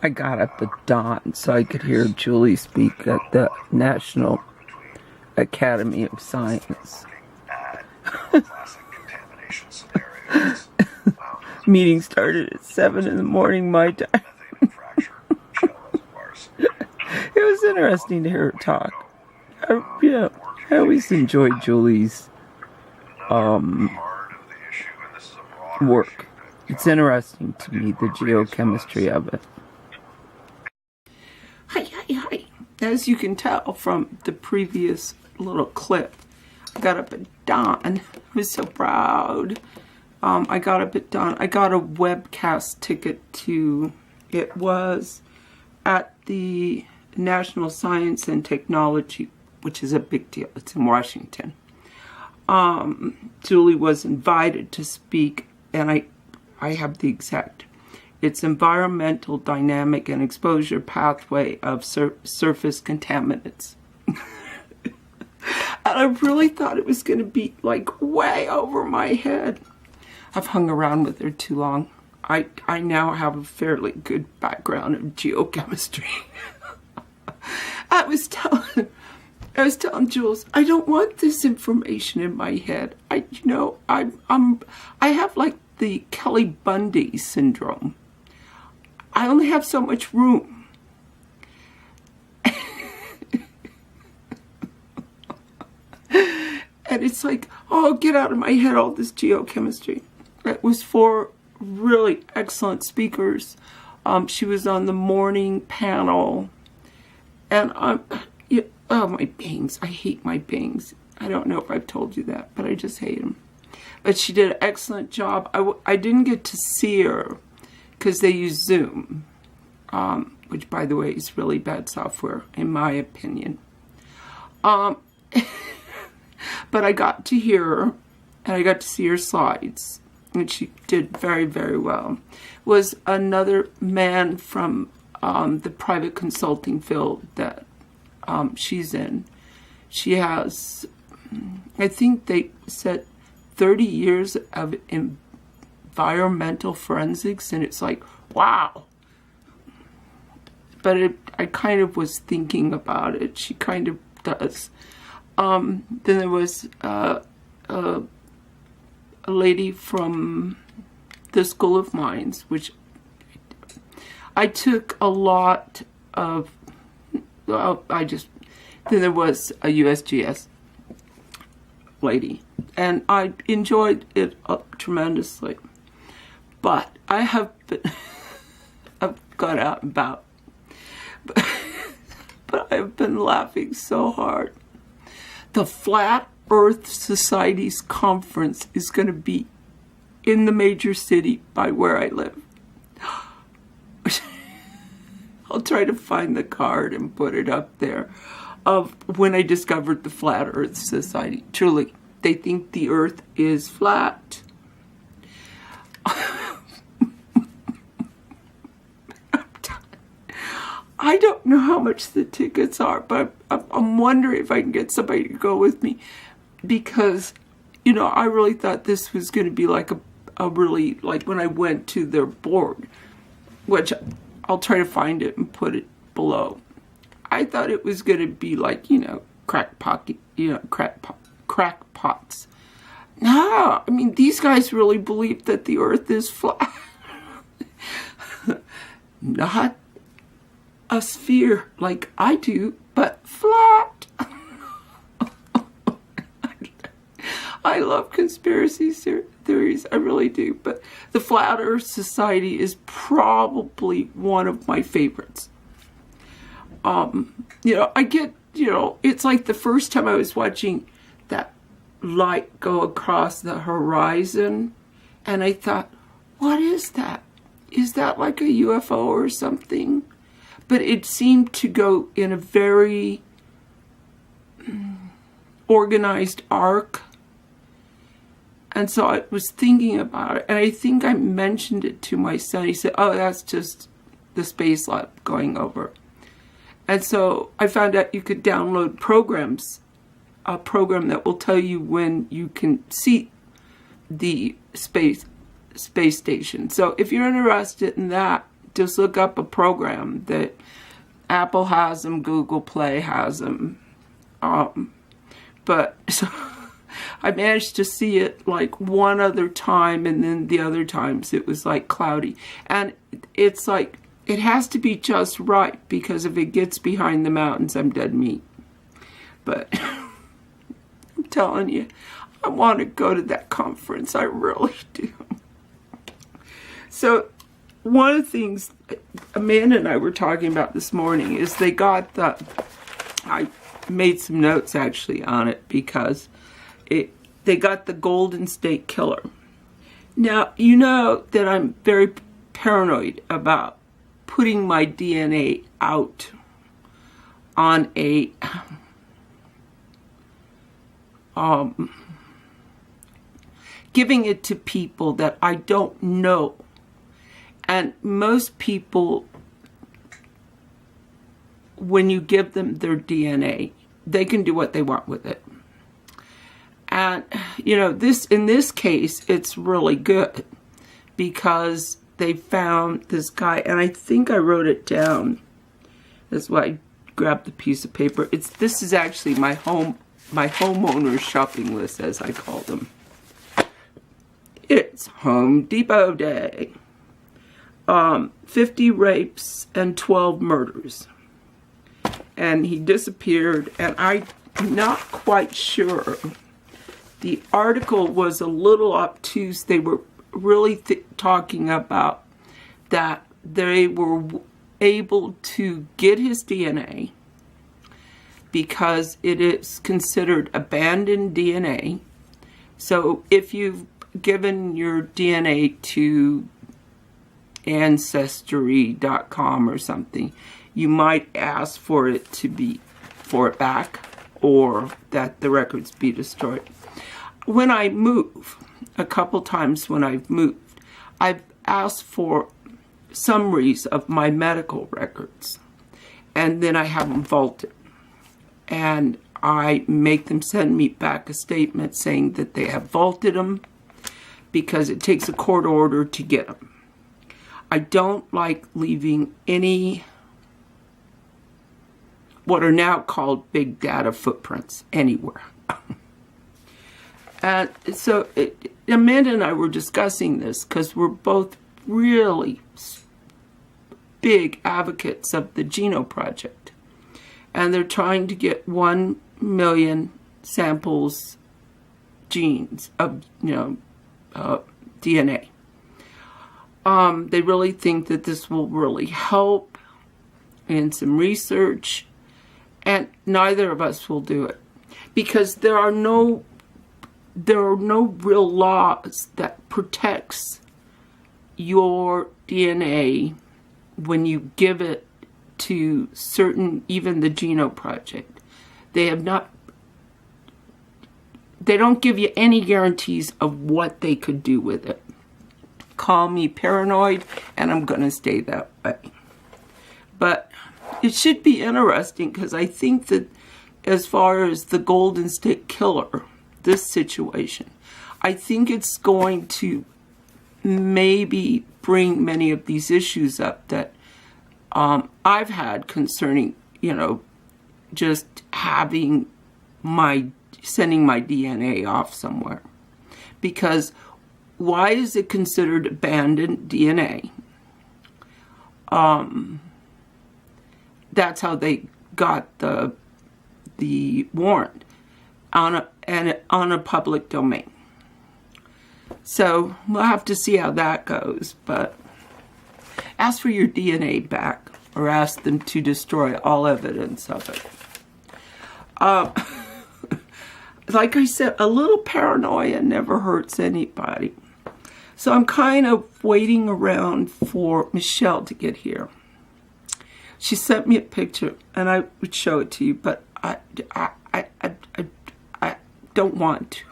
I got up at dawn so I could hear Julie speak at the National Academy of Science. Meeting started at 7 in the morning my time. It was interesting to hear her talk. I always enjoyed Julie's work. It's interesting to me, the geochemistry of it. Hi. As you can tell from the previous little clip, I got up at dawn. I was so proud. I got up at dawn. I got a webcast ticket to, it was at the National Science and Technology, which is a big deal. It's in Washington. Julie was invited to speak, and I have the exact, it's environmental dynamic and exposure pathway of surface contaminants. And I really thought it was going to be like way over my head. I've hung around with her too long. I now have a fairly good background of geochemistry. I was telling Jules, I don't want this information in my head. I have like the Kelly Bundy syndrome. I only have so much room. And it's like, oh, get out of my head all this geochemistry. It was 4 really excellent speakers. She was on the morning panel. And oh, my bangs. I hate my bangs. I don't know if I've told you that, but I just hate them. But she did an excellent job. I didn't get to see her because they use Zoom, which, by the way, is really bad software, in my opinion. But I got to hear her, and I got to see her slides, and she did very, very well. Was another man from the private consulting field that she's in. She has, I think they said 30 years of environmental forensics, and it's like, wow. But I kind of was thinking about it. She kind of does. Then there was a lady from the School of Mines, which I took a lot of, then there was a USGS lady, and I enjoyed it tremendously. But I have been, I've got out and about, but I've been laughing so hard. The Flat Earth Society's conference is going to be in the major city by where I live. I'll try to find the card and put it up there of when I discovered the Flat Earth Society. Truly, they think the earth is flat. I don't know how much the tickets are, but I'm wondering if I can get somebody to go with me, because, you know, I really thought this was going to be like a really, like when I went to their board, which I'll try to find it and put it below. I thought it was going to be like, you know, crackpots. No, I mean, these guys really believe that the earth is flat. Not a sphere like I do, but flat. I love conspiracy theories, I really do, but the Flat Earth Society is probably one of my favorites. You know, I get, you know, it's like the first time I was watching that light go across the horizon, and I thought, what is that? Is that like a UFO or something? But it seemed to go in a very organized arc. And so I was thinking about it, and I think I mentioned it to my son. He said, oh, that's just the space lab going over. And so I found out you could download programs, a program that will tell you when you can see the space station. So if you're interested in that, just look up a program that Apple has them, Google Play has them. But so I managed to see it like one other time, and then the other times it was like cloudy. And it's like, it has to be just right, because if it gets behind the mountains, I'm dead meat. But I'm telling you, I want to go to that conference. I really do. So one of the things Amanda and I were talking about this morning is they got the, I made some notes actually on it, because they got the Golden State Killer. Now, you know that I'm very paranoid about putting my DNA out on a giving it to people that I don't know. And most people, when you give them their DNA, they can do what they want with it. And, you know, in this case, it's really good, because they found this guy, and I think I wrote it down. That's why I grabbed the piece of paper. This is actually my homeowner's shopping list, as I call them. It's Home Depot Day. 50 rapes and 12 murders. And he disappeared, and I'm not quite sure. The article was a little obtuse. They were really talking about that they were able to get his DNA because it is considered abandoned DNA. So if you've given your DNA to Ancestry.com or something, you might ask for it back, or that the records be destroyed. When I move, a couple times when I've moved, I've asked for summaries of my medical records, and then I have them vaulted, and I make them send me back a statement saying that they have vaulted them, because it takes a court order to get them. I don't like leaving any what are now called big data footprints anywhere. And so Amanda and I were discussing this, because we're both really big advocates of the Genome Project. And they're trying to get 1 million samples, genes of, DNA. They really think that this will really help in some research, and neither of us will do it, because there are no real laws that protects your DNA when you give it to certain, even the Genome Project. They don't give you any guarantees of what they could do with it. Call me paranoid, and I'm going to stay that way. But it should be interesting, because I think that as far as the Golden State Killer, this situation, I think it's going to maybe bring many of these issues up that I've had concerning, just sending my DNA off somewhere. Because why is it considered abandoned DNA? That's how they got the warrant on a public domain. So we'll have to see how that goes. But ask for your DNA back, or ask them to destroy all evidence of it. Like I said, a little paranoia never hurts anybody. So I'm kind of waiting around for Michelle to get here. She sent me a picture, and I would show it to you, but I don't want to.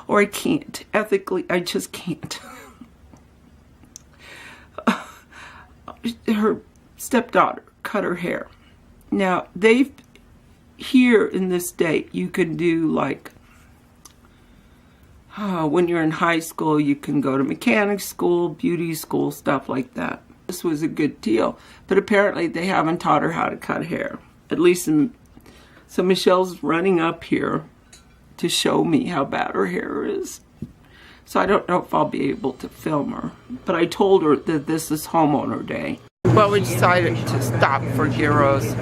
Or I can't. Ethically, I just can't. Her stepdaughter cut her hair. Now, here in this state, you can do like when you're in high school, you can go to mechanic school, beauty school, stuff like that. This was a good deal, but apparently they haven't taught her how to cut hair. At least, so Michelle's running up here to show me how bad her hair is. So I don't know if I'll be able to film her, but I told her that this is homeowner day. Well, we decided to stop for gyros.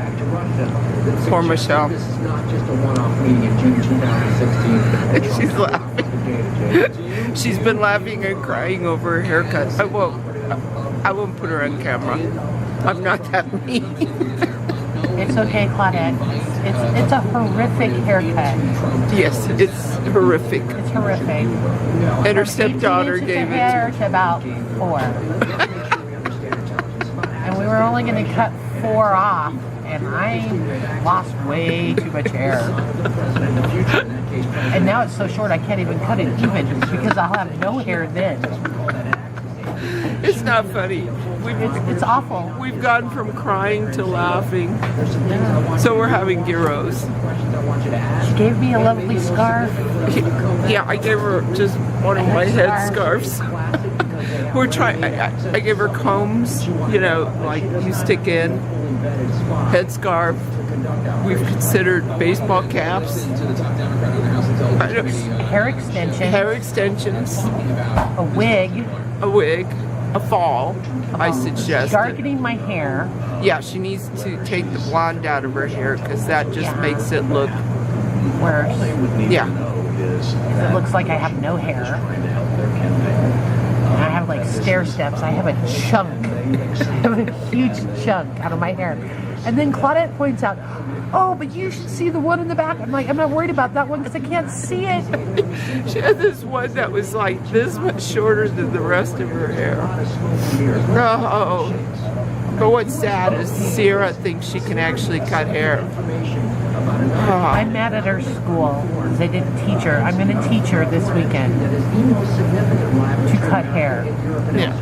Poor Michelle. This is not just a one-off meeting in June 2016. She's laughing. She's been laughing and crying over her haircut. I won't put her on camera. I'm not that mean. It's okay, Claudette. It's a horrific haircut. Yes, it's horrific. It's horrific. And her stepdaughter gave it hair to about 4. And we were only going to cut 4 off, and I lost way too much hair. And now it's so short I can't even cut it even because I'll have no hair then. It's not funny. It's awful. We've gone from crying to laughing. So we're having gyros. She gave me a lovely scarf. Yeah, I gave her just one of my head scarves. We're trying. I gave her combs, you know, like you stick in, headscarf. We've considered baseball caps. Hair extensions. Hair extensions. A wig. A wig. A fall, I suggest. Darkening my hair. Yeah, she needs to take the blonde out of her hair because that just makes it look worse. Yeah. It looks like I have no hair. And I have like stair steps. I have a chunk. I have a huge chunk out of my hair. And then Claudette points out, oh, but you should see the one in the back. I'm like, I'm not worried about that one because I can't see it. She had this one that was like this much shorter than the rest of her hair. Oh. But what's sad is Sierra thinks she can actually cut hair. I'm mad at her school because they didn't teach her. I'm going to teach her this weekend to cut hair. Yeah,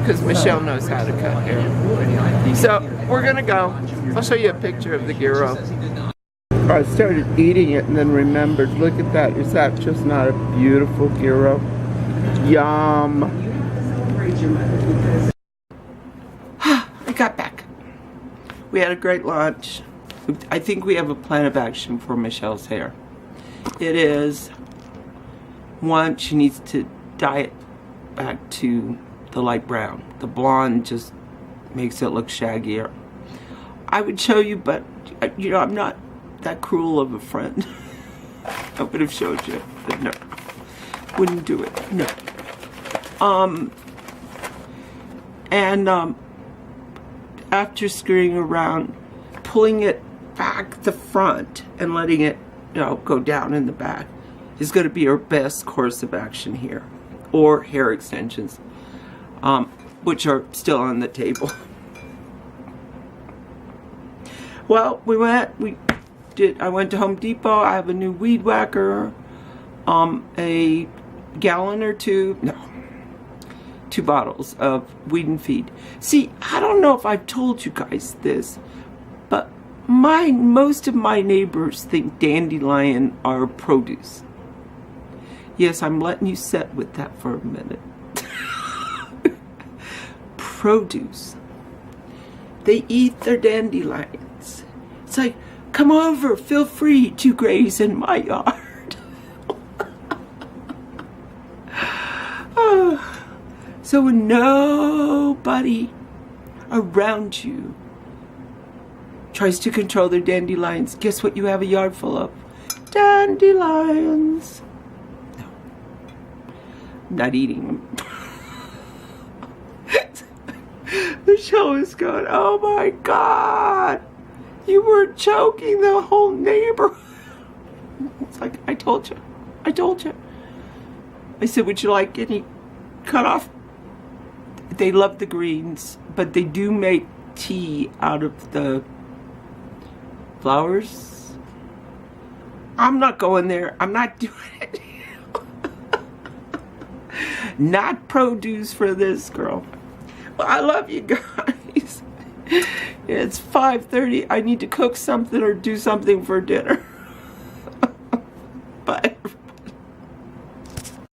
because Michelle knows how to cut hair. So we're going to go. I'll show you a picture of the gyro. I started eating it and then remembered, look at that. Is that just not a beautiful gyro? Yum. I got back. We had a great lunch. I think we have a plan of action for Michelle's hair. It is, one, she needs to dye it back to the light brown. The blonde just makes it look shaggier. I would show you, but you know, I'm not that cruel of a friend. I would have showed you, but no, wouldn't do it. No. After screwing around, pulling it back the front and letting it, you know, go down in the back is going to be our best course of action here, or hair extensions, which are still on the table. Well, I went to Home Depot. I have a new weed whacker, a gallon or two, no, 2 bottles of Weed and Feed. See, I don't know if I've told you guys this, but most of my neighbors think dandelion are produce. Yes, I'm letting you sit with that for a minute. Produce. They eat their dandelions. It's like, come over, feel free to graze in my yard. So when nobody around you tries to control their dandelions, guess what you have a yard full of? Dandelions. No. I'm not eating them. Michelle was going, oh my God, you were choking the whole neighborhood. It's like, I told you. I said, would you like any cut off? They love the greens, but they do make tea out of the flowers. I'm not going there. I'm not doing it. Not produce for this girl. Well, I love you guys. It's 5:30. I need to cook something or do something for dinner.